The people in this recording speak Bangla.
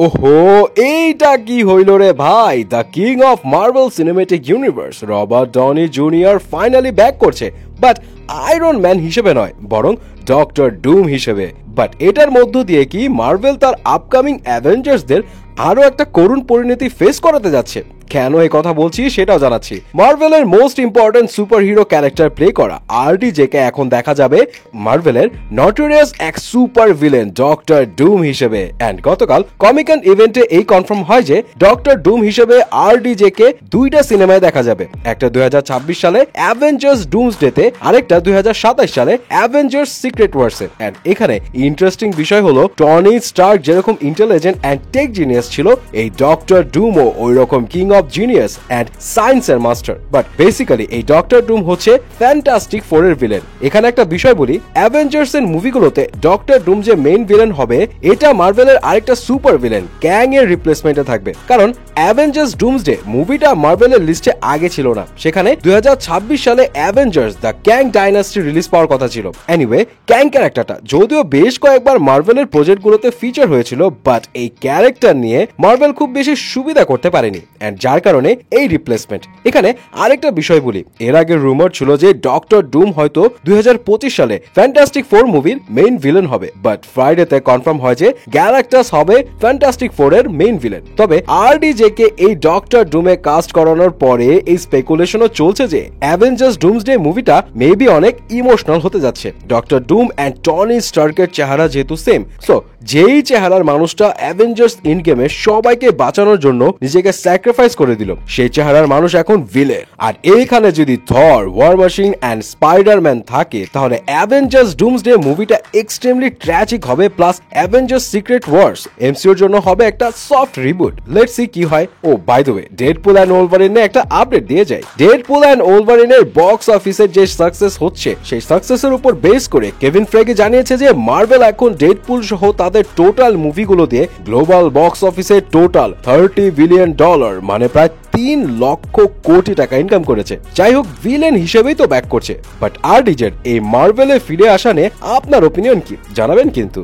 ওহো, এইটা কি হইল রে ভাই? The king of Marvel Cinematic Universe Robert Downey Junior finally back করছে, বাট আয়রন ম্যান হিসেবে নয়, বরং ডক্টর ডুম হিসেবে। বাট এটার মধ্য দিয়ে কি মার্ভেল তার আপকামিং অ্যাভেঞ্জার্সদের আরো একটা করুণ পরিণতি ফেস করাতে যাচ্ছে? কেন এই কথা বলছি সেটাও জানাচ্ছি। মার্ভেলের most important super hero character play করা আরডিজেকে এখন দেখা যাবে মার্ভেলের নটোরিয়াস এক সুপার ভিলেন ডক্টর ডুম হিসেবে। এন্ড গতকাল কমিকন ইভেন্টে এই কনফার্ম হয় যে ডক্টর ডুম হিসেবে আরডিজেকে দুইটা সিনেমায় দেখা যাবে, একটা 2026 সালে অ্যাভেঞ্জার্স ডুমসডেতে, আরেকটা 2027 সালে অ্যাভেঞ্জার্স সিক্রেট ওয়ার্সে। এন্ড এখানে ইন্টারেস্টিং বিষয় হলো টনি স্টার্ক যেরকম ইন্টেলিজেন্ট এন্ড টেক জিনিয়াস ছিল, এই ডক্টর ডুমও ওই রকম কিং অফ জিনিয়াস এন্ড সায়েন্সের মাস্টার। বাট বেসিক্যালি এই ডক্টর ডুম হচ্ছে ফ্যান্টাস্টিক ফোর এর ভিলেন। এখানে একটা বিষয় বলি, অ্যাভেঞ্জার্স এর মুভিগুলোতে ডক্টর ডুম যে মেইন ভিলেন হবে, এটা মার্ভেলের আরেকটা সুপার ভিলেন ক্যাং এর রিপ্লেসমেন্টে থাকবে। কারণ অ্যাভেঞ্জার্স ডুমসডে মুভিটা মার্ভেলের লিস্টে আগে ছিল না, সেখানে 2026 সালে Avengers the Kang Dynasty release পাওয়ার কথা ছিল। এনিওয়ে, ক্যাং ক্যারেক্টারটা যদিও বেশ কয়েকবার মার্ভেলের প্রজেক্টগুলোতে ফিচার হয়েছিল, বাট এই ক্যারেক্টার নিয়ে মার্ভেল খুব বেশি সুবিধা করতে পারেনি, এন্ড যার কারণে এই রিপ্লেসমেন্ট। এখানে আরেকটা বিষয় বলি, এর আগে রুমার ছিল যে ডক্টর ডুম হয়তো 2025 সালে ফ্যান্টাস্টিক ফোর মুভির মেইন ভিলেন হবে, বাট ফ্রাইডেতে কনফার্ম হয় যে গ্যালাক্টাস হবে ফ্যান্টাস্টিক ফোর এর মেইন ভিলেন। তবে আরডিজে কে এই ডক্টর ডুমে কাস্ট করানোর পরে এই স্পেকুলেশনও চলছে যে অ্যাভেঞ্জার্স ডুমসডে মুভিটা মেবি অনেক ইমোশনাল হতে যাচ্ছে। ডক্টর ডুম এন্ড টনি স্টার্কের চেহারা যেহেতু সেম, সো যেই চেহারার মানুষটা অ্যাভেঞ্জার্স ইন গেমে সবাইকে বাঁচানোর জন্য নিজেকে স্যাক্রিফাইস করে দিল, সেই চেহারার মানুষ এখন ভিলেন। আর এইখানে যদি Thor, war machine and Spider-Man থাকে, তাহলে অ্যাভেঞ্জার্স ডুমসডে মুভিটা এক্সট্রিমলি ট্র্যাজিক হবে, প্লাস অ্যাভেঞ্জার্স সিক্রেট ওয়ার্স এমসিইউর জন্য হবে একটা সফট রিবুট। লেটস সি কি হয়। Oh by the way, Deadpool and ওলভারিনে একটা আপডেট দিয়ে যায়। ডেডপুল এন্ড ওলভারিনের বক্স অফিসের যে সাকসেস হচ্ছে, সেই সাকসেসের উপর বেস করে কেভিন ফ্রেগে জানিয়েছে যে মার্ভেল এখন ডেডপুল সহ তাদের টোটাল মুভিগুলো দিয়ে গ্লোবাল বক্স অফিসে টোটাল $30 বিলিয়ন, মানে প্রায় 3 লক্ষ কোটি টাকা ইনকাম করেছে। যাই হোক, ভিলেন হিসেবেই তো ব্যাক করছে। বাট আরডিজের এই মার্ভেলে ফিরে আসা নিয়ে আপনার ওপিনিয়ন কি জানাবেন কিন্তু।